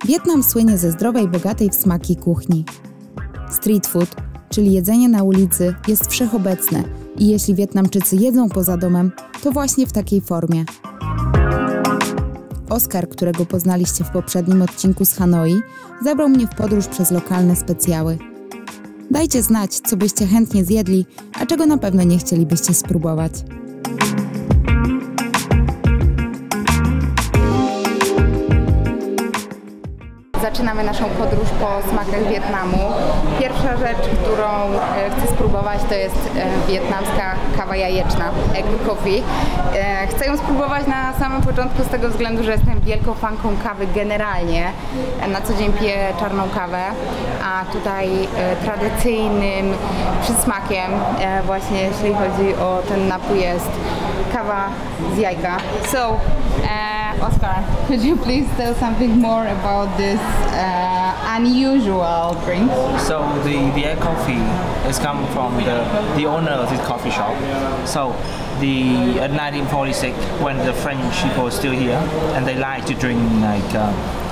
Wietnam słynie ze zdrowej, bogatej w smaki kuchni. Street food, czyli jedzenie na ulicy, jest wszechobecne i jeśli Wietnamczycy jedzą poza domem, to właśnie w takiej formie. Oskar, którego poznaliście w poprzednim odcinku z Hanoi, zabrał mnie w podróż przez lokalne specjały. Dajcie znać, co byście chętnie zjedli, a czego na pewno nie chcielibyście spróbować. Zaczynamy naszą podróż po smakach Wietnamu. Pierwsza rzecz, którą chcę spróbować, to jest wietnamska kawa jajeczna, egg coffee. Chcę ją spróbować na samym początku z tego względu, że jestem wielką fanką kawy generalnie. Na co dzień piję czarną kawę, a tutaj tradycyjnym przysmakiem właśnie jeśli chodzi o ten napój jest kawa z jajka. So, Oskar, could you please tell something more about this unusual drink? So the egg coffee is come from the owner of this coffee shop. So at 1946, when the French people were still here, and they like to drink like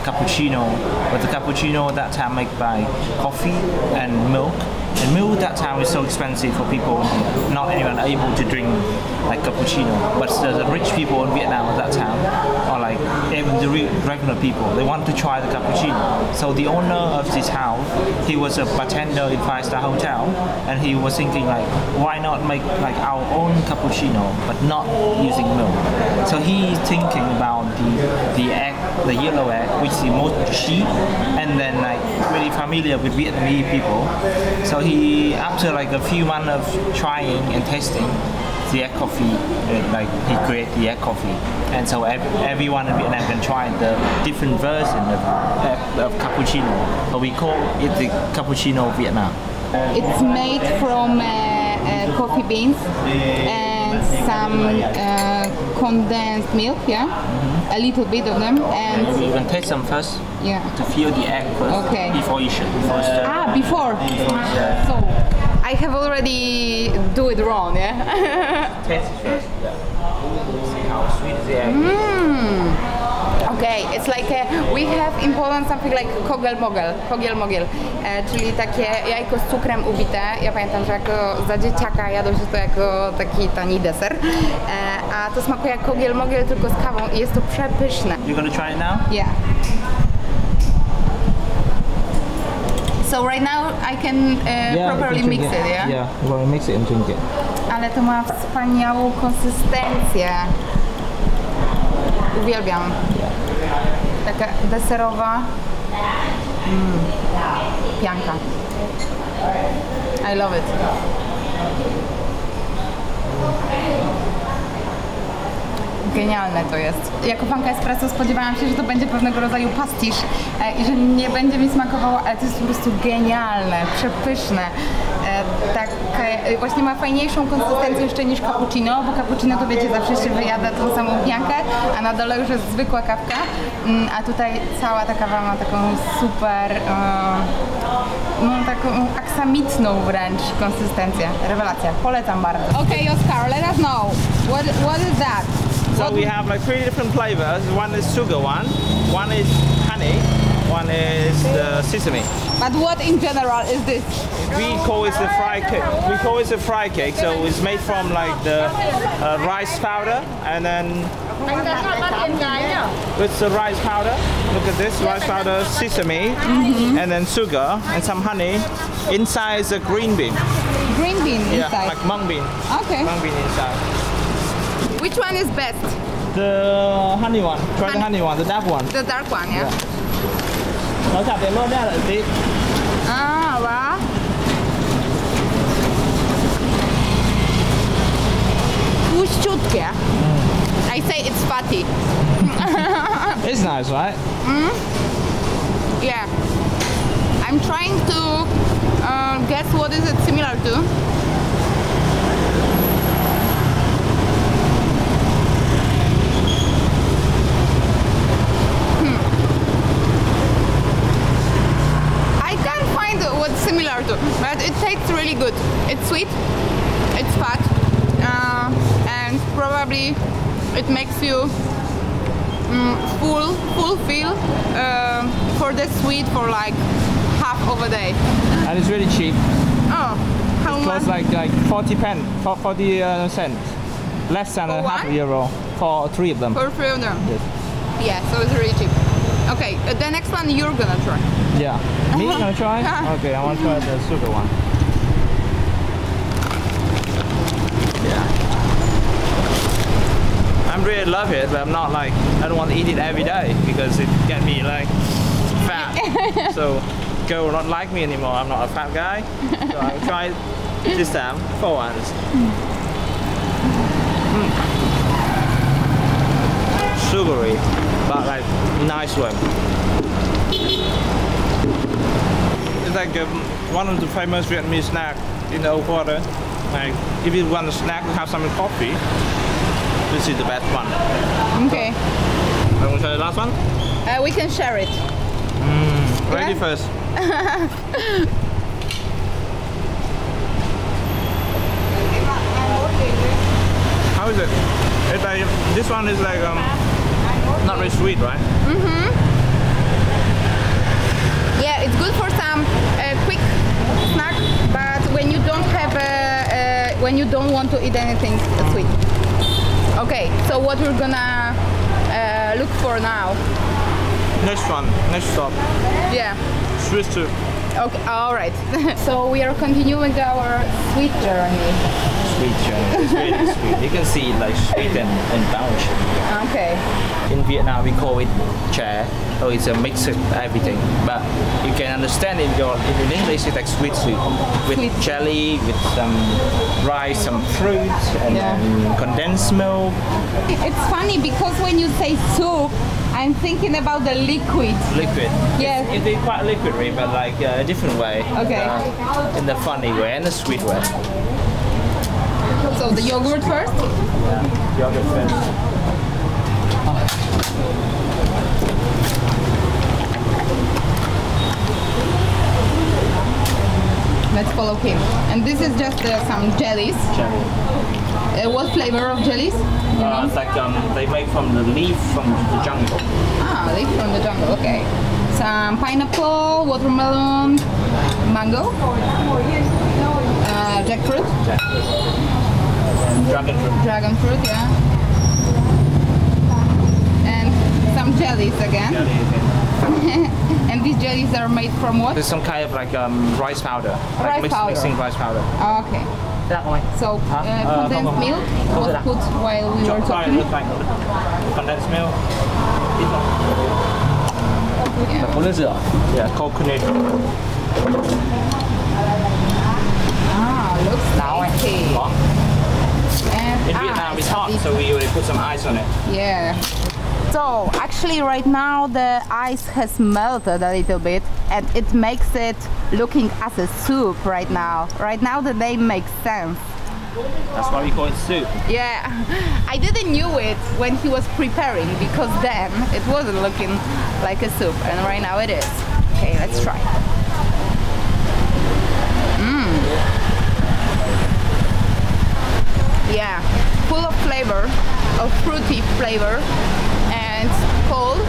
cappuccino, but the cappuccino at that time made by coffee and milk. And milk at that time was so expensive for people, not anyone able to drink like cappuccino. But the rich people in Vietnam at that time, or like even the regular people, they want to try the cappuccino. So the owner of this house, he was a bartender in 5-star hotel, and he was thinking like, why not make like our own cappuccino, but not using milk? So he's thinking about the egg, the yellow egg, which is most cheap, and then like really familiar with Vietnamese people. So he, after like a few months of trying and testing the egg coffee, like he created the egg coffee, and so everyone in Vietnam can try the different version of cappuccino. So we call it the cappuccino Vietnam. It's made from coffee beans and some condensed milk, yeah? A little bit of them, and you can taste them first. Yeah. To feel the egg first. Okay. Before you should. Before. So I have already do it wrong, yeah. Taste it first. Yeah. See how sweet is the egg. Okay, it's like we have in Poland something like kogel mogel, czyli takie jajko z cukrem ubite. Ja pamiętam, że jako za dzieciaka jadło się to jako taki tani deser, a to smakuje jak kogel mogel tylko z kawą i jest to przepyszne. You're gonna try it now? Yeah. So right now I can properly mix it, yeah? Yeah, you're gonna mix it and drink it. Ale to ma wspaniałą konsystencję. Uwielbiam. Taka deserowa pianka. I love it. Genialne to jest. Jako fanka espresso spodziewałam się, że to będzie pewnego rodzaju pastisz i że nie będzie mi smakowało, ale to jest po prostu genialne, przepyszne. Właśnie ma fajniejszą konsystencję jeszcze niż cappuccino, bo cappuccino to wiecie, zawsze się wyjada tą samą piankę, a na dole już jest zwykła kawka, a tutaj cała ta kawa ma taką super, taką aksamitną wręcz konsystencję. Rewelacja, polecam bardzo. Okay, Oskar, let us know, what is that? So we have like 3 different flavors. One is sugar one is honey, one is the sesame. But what in general is this? We call it the fried cake. We call it the fried cake. So it's made from like the rice powder, and then with the rice powder. Look at this rice powder, sesame, and then sugar and some honey. Inside is a green bean. Green bean inside. Yeah, like mung bean. Okay. Mung bean inside. Which one is best? The honey one. Try the honey one, the dark one. The dark one, yeah. Nó chặt đến lốt ra lại tí. Wow. Tłuściutkie. I say it's fatty. It's nice, right? Yeah. I'm trying to guess what is it similar to. Similar to, but it tastes really good. It's sweet, it's fat, and probably it makes you full feel for the sweet for like half of a day. And it's really cheap. Oh, how It costs much? like 40 cents. Less than For a half one? euro for 3 of them. For 3 of them. Yes. Yeah, so it's really cheap. Okay, the next one you're gonna try. Yeah. Me gonna try? Okay, I want to try the sugar one. Yeah. I really love it, but I'm not like, I don't want to eat it every day because it get me like fat. So girl will not like me anymore. I'm not a fat guy. So I'll try this time for once. Sugary, but like nice one. It's like one of the famous Vietnamese snack in the old quarter. Like if you want a snack, have some coffee. This is the best one. Okay. I want to try the last one. We can share it. Ready Yeah? first. How is it? It's like this one is like not very sweet, right? Yeah, it's good for some quick snack, but when you don't have when you don't want to eat anything sweet. Okay, so what we're gonna look for now? Next one, next stop, Yeah. Swiss too. Okay. All right. So we are continuing our sweet journey. Sweet journey. It's really sweet. You can see like sweet and bounce. Okay. In Vietnam we call it chè. So it's a mix of everything. But you can understand in English it's like sweet with Sweet. jelly, with some rice, some fruit, and Yeah. then condensed milk. It's funny because when you say soup, I'm thinking about the liquid. Liquid. Yes. It's quite liquidy, but like a different way. Okay. In the funny way and the sweet way. So the yogurt first. Yogurt first. Let's follow him. And this is just some jellies. Jelly. What flavor of jellies? It's like they make from the leaf from the jungle. Ah, leaf from the jungle. Okay. Some pineapple, watermelon, mango, jackfruit, Dragon fruit. dragon fruit, yeah, and some jellies again. Jelly, okay. And these jellies are made from what? There's some kind of like rice powder. Rice powder. Mixing rice powder. Okay. That one. So condensed milk was put while we were talking. Look like condensed milk. Yeah. What is it? Yeah, coconut. Ah, looks tasty. Hot. And In Vietnam it's hot, so we already put some ice on it. yeah. So actually right now the ice has melted a little bit and it makes it looking as a soup right now. Right now the name makes sense. That's why we call it soup. Yeah, I didn't knew it when he was preparing because then it wasn't looking like a soup and right now it is. Okay, let's try. Yeah, full of flavor, of fruity flavor, and cold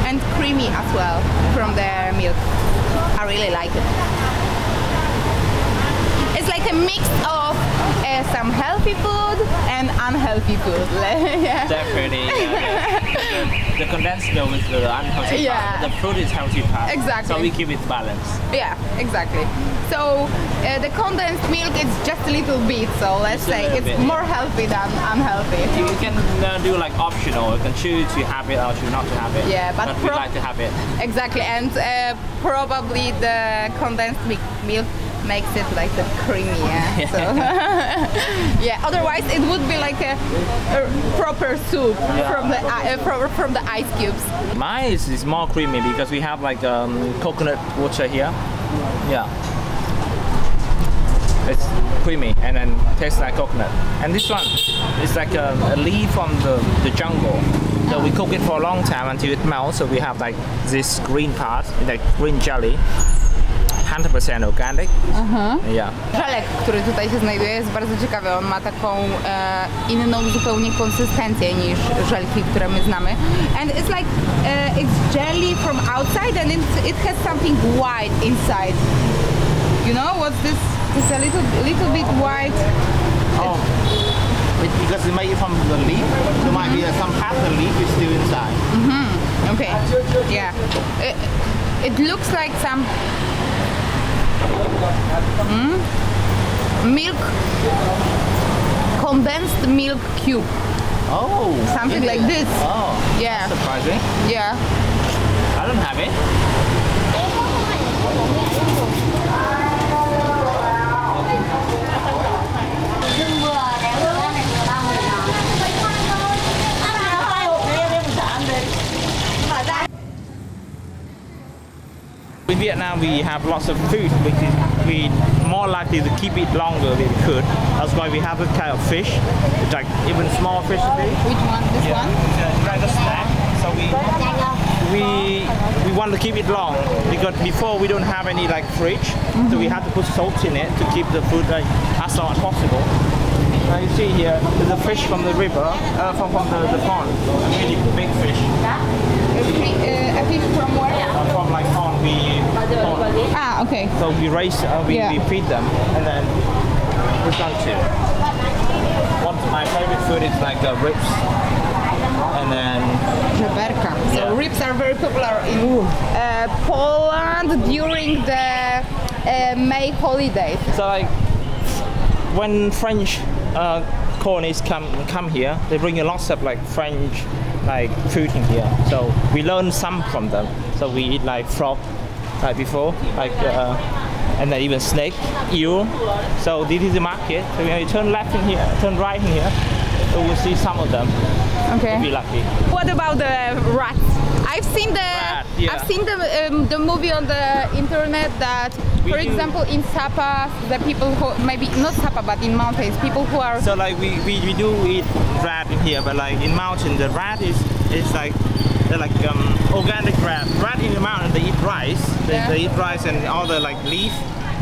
and creamy as well from the milk. I really like it. It's like a mix of some healthy food and unhealthy food. Yeah. Definitely. The condensed milk is the unhealthy Yeah. part. The fruit is healthy part. Exactly. So we keep it balanced. Yeah, exactly. So the condensed milk is just a little bit, so let's Just a say little it's bit. more healthy than unhealthy. You can do like optional. You can choose to have it or choose not to have it. Yeah, but we like to have it. Exactly, and probably the condensed milk makes it like the creamy, yeah. So yeah, otherwise it would be like a proper soup from the ice cubes. Mine is more creamy because we have like coconut water here. Yeah. It's creamy and then tastes like coconut. And this one is like a leaf from the jungle. So we cook it for a long time until it melts. So we have like this green part, like green jelly. 100% organic. Yeah. Żelek, który tutaj się znajduje, jest bardzo ciekawy. On ma taką inną zupełnie konsystencję niż żelki, które my znamy. And it's like it's jelly from outside and it has something white inside. You know what's this? It's a little bit white. Oh, because it's made from the leaf, there might be some half the leaf is still inside. Okay. Yeah. It looks like some milk, condensed milk cube. Oh, Something like this. Oh, Yeah. surprising. Yeah. I don't have it. In Vietnam, we have lots of food, which is we more likely to keep it longer than we could. That's why we have this kind of fish, it's like even small fish. Which one? This one? It's like a snack. So we want to keep it long because before we don't have any like fridge, so we have to put salt in it to keep the food like as long as possible. You see here, there's a fish from the river, from the pond, a really big fish. A fish from where? From like pond. Ah, okay. So we raise, we feed them, and then we're done too. One of my favorite food is like ribs, and then Żeberka. So ribs are very popular in Poland during the May holidays. so like when French colonists come here, they bring a lots of like French like food in here. So we learn some from them. So we eat like frog, like before, like and then even snake, eel. So this is the market. So when you turn left in here, turn right in here, so you'll see some of them. Okay. Be lucky. What about the rats? I've seen the movie on the internet that, for example, in Sapa, the people who maybe not Sapa but in mountains, people who are So like we do eat rat in here, but like in mountain, the rat is like they're like organic rat. Rat in the mountain, they eat rice. They eat rice and all the like leaf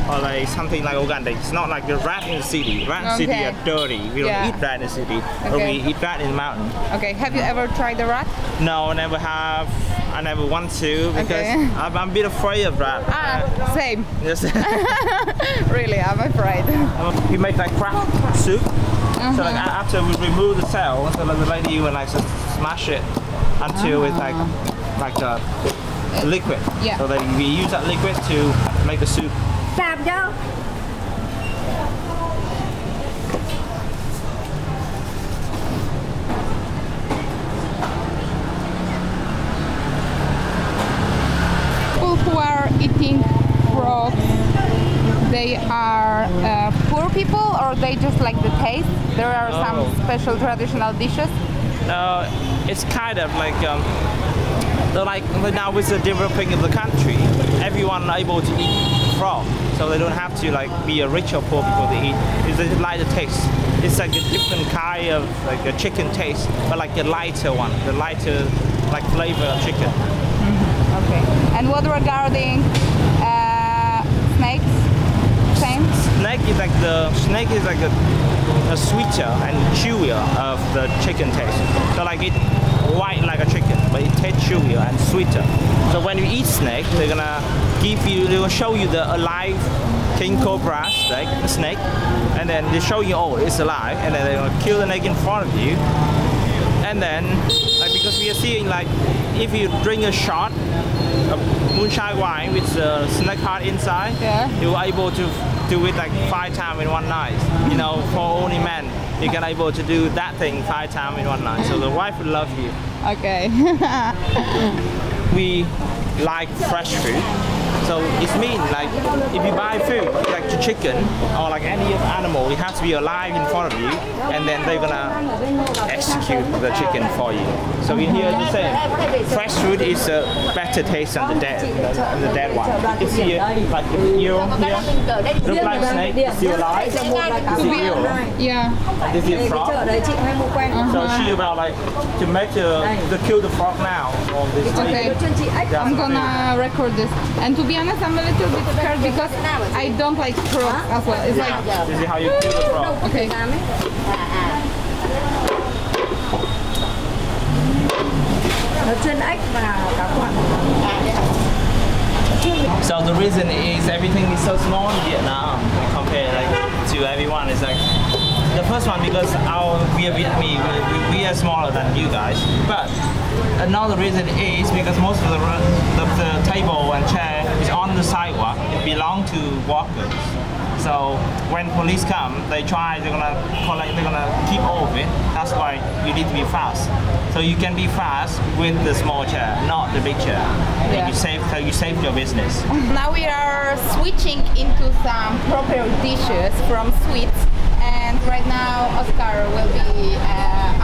or like something like organic. It's not like the rat in the city. Rat in the city are dirty. We don't eat rat in the city, but we eat rat in the mountain. Okay. Have you ever tried the rat? No, never have. I never want to because I'm a bit afraid of rat. Ah, same. Yes. Really, I'm afraid. We make like crab soup. So like after we remove the cell, so like the lady will like just smash it until it's like a liquid. Yeah. So that we use that liquid to make the soup. Làm cho. People who are eating frogs, they are poor people, or they just like the taste? There are some special traditional dishes. It's kind of like now with the developing of the country, everyone able to eat frog, so they don't have to like be a rich or poor people to eat. It's just like the taste. It's like a different kind of like a chicken taste, but like a lighter one, the lighter like flavor of chicken. Okay. And what regarding snakes? Same. Snake is like a sweeter and chewier of the chicken taste. So like it white like a chicken, but it tastes chewier and sweeter. So when you eat snake, they will show you the alive king cobra snake, and then they show you, oh, it's alive, and then they're gonna kill the snake in front of you. And then, like because we are seeing like if you drink a shot of moonshine wine with the snake heart inside, you're able to do it like 5 times in one night. You know, for only men, you can able to do that thing 5 times in one night. So the wife will love you. Okay. We like fresh food. So it means like if you buy food like the chicken or like any animal, it has to be alive in front of you, and then they're gonna execute the chicken for you. So in here the same. Fresh food is a better taste than the dead one. It's here like the eel here. Look like a snake, it's still alive. This is eel. Yeah. And this is frog. So she about like to make to kill the frog now. On this Okay. I'm gonna record this. And to be be honest, I'm a little bit scared because I don't like frogs as well. It's like This is how you kill the frog. okay. Nó chuyên ếch và cá khoản. So the reason is everything is so small in Vietnam compared to everyone. It's like the first one because we are Vietnamese, we are smaller than you guys. But another reason is because most of the table and chair is on the sidewalk. It belongs to walkers. So when police come, they're gonna collect, they're gonna keep all of it. That's why you need to be fast. So you can be fast with the small chair, not the big chair. Yeah. You save your business. Now we are switching into some proper dishes from sweets, and right now Oscar will be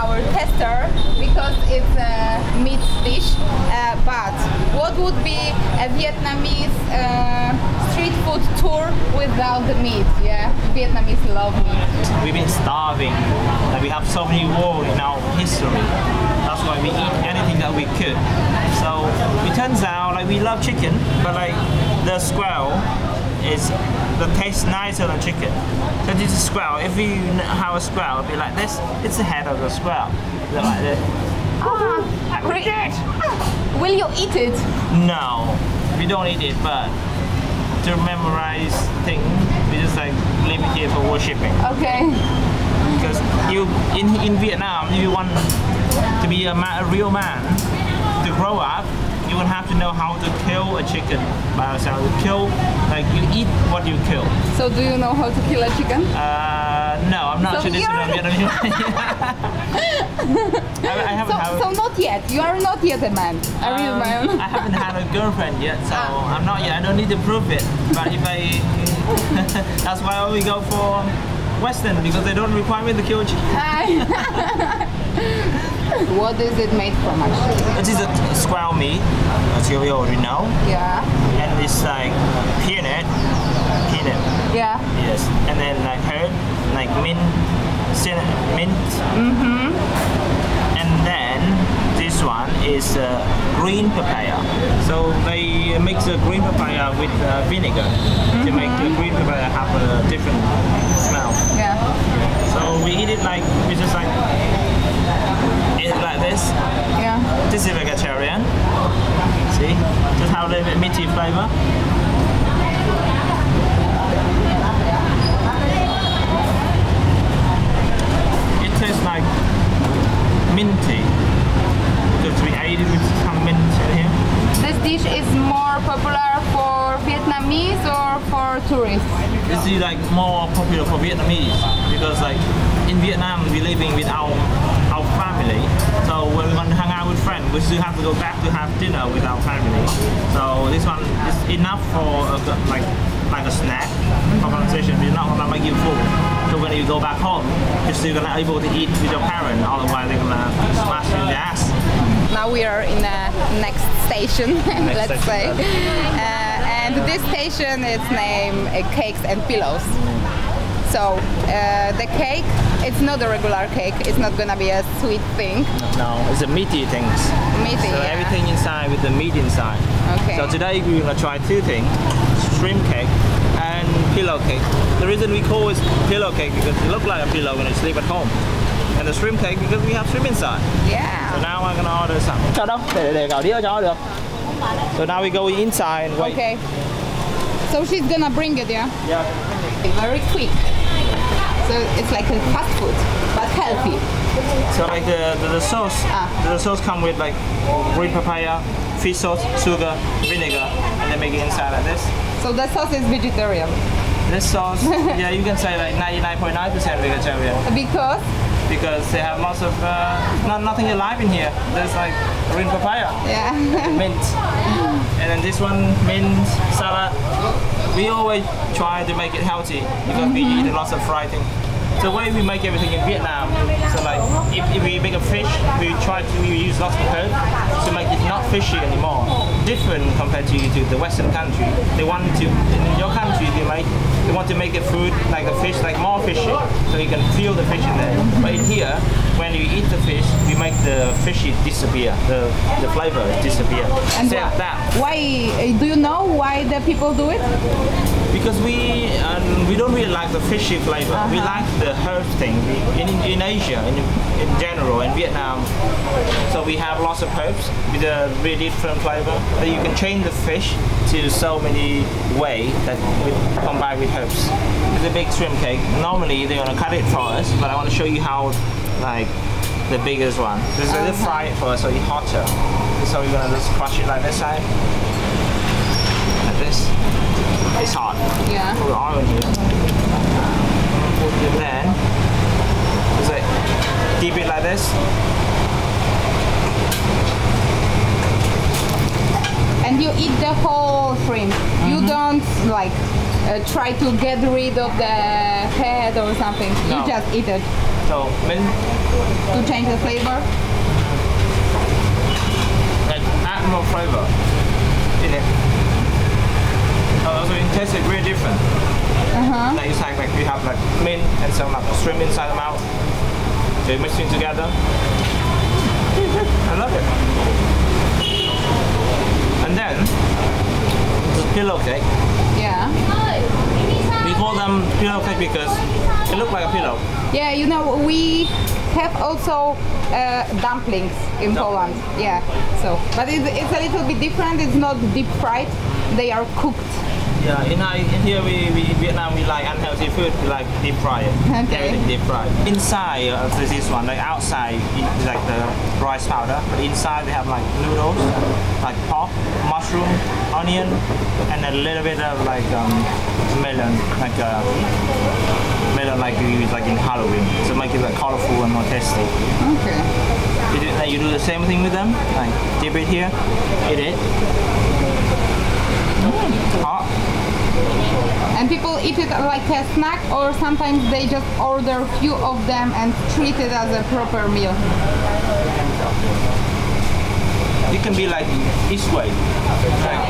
our tester because it's a meat dish. But what would be a Vietnamese street food tour without the meat? Yeah, Vietnamese love meat. We've been starving. We have so many wars in our history. That's why we eat anything that we could. So it turns out we love chicken, but the squirrel the taste nicer than chicken. So this is squirrel. If you have a squirrel, it'll be like this. It's the head of the squirrel. Like this. Will you eat it? No, we don't eat it, but to memorize things, we just leave it here for worshipping. Okay. Because in Vietnam, if you want to be a real man, to grow up, you will have to know how to kill a chicken by yourself. You eat what you kill. So do you know how to kill a chicken? No, I'm not So traditional Vietnamese. I haven't So not yet. You are not yet a man, a real man. I haven't had a girlfriend yet, so I'm not yet. I don't need to prove it. But if that's why I only go for Western because they don't require me to kill a chicken. What is it made from actually? It is a squirrel meat, as you already know. Yeah. And it's peanut. Yeah. Yes. And then herb, mint. And then this one is green papaya. So they mix the green papaya with vinegar to make the green papaya have a different smell. Yeah. So we eat it we just eat it like this. Yeah. This is vegetarian. See? Just have a little bit meaty flavor. It tastes like minty. Because we ate it with some mint in here. This dish is more popular for Vietnamese or for tourists? This is more popular for Vietnamese because in Vietnam we living with our family. So when we want to hang out with friends, we still have to go back to have dinner with our family. So this one is enough for a snack for conversation. It's not gonna make you full. So when you go back home, you're still gonna be able to eat with your parents. Otherwise, they're gonna smash you in the ass. Now we are in the next station, let's say. And this station is named Cakes and Pillows. So the cake, it's not a regular cake. It's not gonna be a sweet thing. No, it's a meaty things. Meaty, So yeah. everything inside with the meat inside. Okay. So today we're gonna try two things: shrimp cake and pillow cake. The reason we call it pillow cake because it looks like a pillow when you sleep at home. And the shrimp cake because we have shrimp inside. Yeah. So now I'm gonna order some. Cho đâu? Để gạo đĩa cho được. So now we go inside and wait. Okay. So she's gonna bring it, yeah? Yeah. Very quick. So it's like a fast food, but healthy. So the sauce, the sauce come with green papaya, fish sauce, sugar, vinegar, and then make it inside like this. So the sauce is vegetarian. This sauce, yeah, you can say 99.9% vegetarian because they have lots of nothing alive in here. There's green papaya, Yeah. mint, and then this one mint salad. We always try to make it healthy because we eat lots of fried things. The way we make everything in Vietnam, so if we make a fish, we use lots of herbs to make it not fishy anymore. Different compared to the Western country. They want to in your country they want to make the food like a fish more fishy, so you can feel the fish in there. But in here, when you eat the fish, we make the fishy disappear, the flavor disappear. And Except that why? Do you know why the people do it? because we don't really like the fishy flavor. We like the herb thing in Asia in general, in Vietnam. So we have lots of herbs with a really different flavor. That you can change the fish to so many ways that we combine with herbs. It's a big shrimp cake. Normally they're gonna cut it for us, but I want to show you how like the biggest one. This is a fry it first, so it's hotter. So we're gonna just crush it like this side, like this. It's hot. Yeah. Put the oil in here. And then just like keep it like this. And you eat the whole shrimp. You don't like try to get rid of the head or something. No. You just eat it So mình to change the flavor. like add more flavor in it. So it tastes like really different. Like it's like we have like mint and some like shrimp inside the mouth. They're mixing together. I love it. And then the pillow cake. Yeah. We call them pillow cake because it looks like a pillow. Yeah, you know, we have also dumplings in Poland. Yeah, so, but it's a little bit different. It's not deep fried. They are cooked. Yeah, in here in Vietnam we like unhealthy food. We like deep fry it. Okay. Everything deep fried. Inside this one, like outside, it's like the rice powder, but inside they have like noodles, like pork, mushroom, onion, and a little bit of like melon, melon like we use like in Halloween, so make it like colorful and more tasty. Okay. You do the same thing with them, like dip it here, eat it. Hot. And people eat it like a snack, or sometimes they just order few of them and treat it as a proper meal. It can be like this way. Like,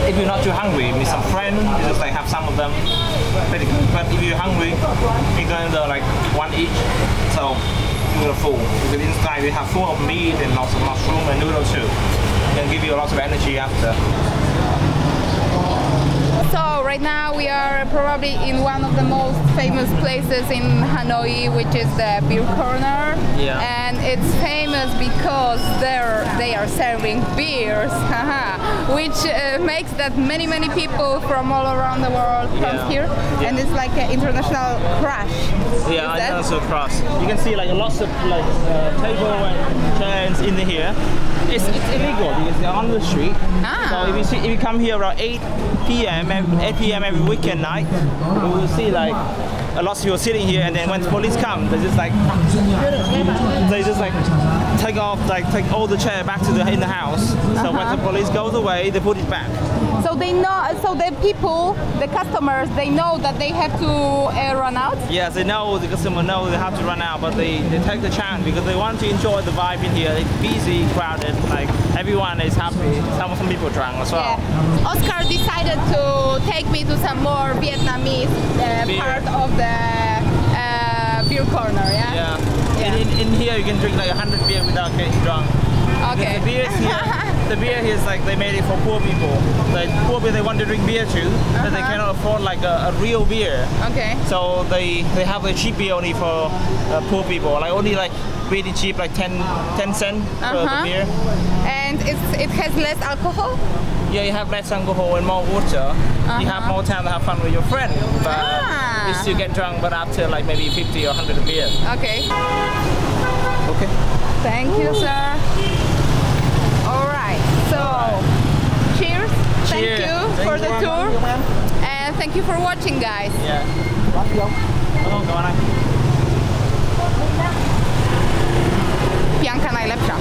if you're not too hungry, with some friends, you just like have some of them. Pretty good. But if you're hungry, you're going to like one each. So you're full. Because inside we have full of meat and lots of mushroom and noodles too. It can give you lots of energy after. So right now we are probably in one of the most famous places in Hanoi, which is the Beer Corner. Yeah. And it's famous because they are serving beers, which makes that many people from all around the world comes here. Yeah. And it's like an international crush. Yeah, Is that- I also cross. You can see like lots of like table and chairs in here. It's illegal because they're on the street. So if you come here around 8 p.m. every weekend night, you will see like a lot of people sitting here, and then when the police come, they just like take all the chair back to in the house. So when the police goes away, they put it back. So they know, so the people, the customers, they know that they have to run out? Yes, they know, the customer knows they have to run out, but they take the chance because they want to enjoy the vibe in here. It's busy, crowded, like everyone is happy. Some people drunk as well. Yeah. Oscar decided to take me to some more Vietnamese part of the beer corner, yeah? Yeah. And in here you can drink like 100 beer without getting drunk. Okay. The beer here, the beer here is like they made it for poor people. Like poor people, they want to drink beer too, but they cannot afford like a real beer. Okay. So they have the cheap beer only for poor people. Like only like really cheap, like 10 cents for the beer. And it has less alcohol? Yeah, you have less alcohol and more water. You have more time to have fun with your friend, but you still get drunk. But after like maybe 50 or 100 beer. Okay. Okay. Thank you, sir. All right. So, cheers. Thank you for the tour, and thank you for watching, guys. Yeah. Come on, Pianka najlepsza.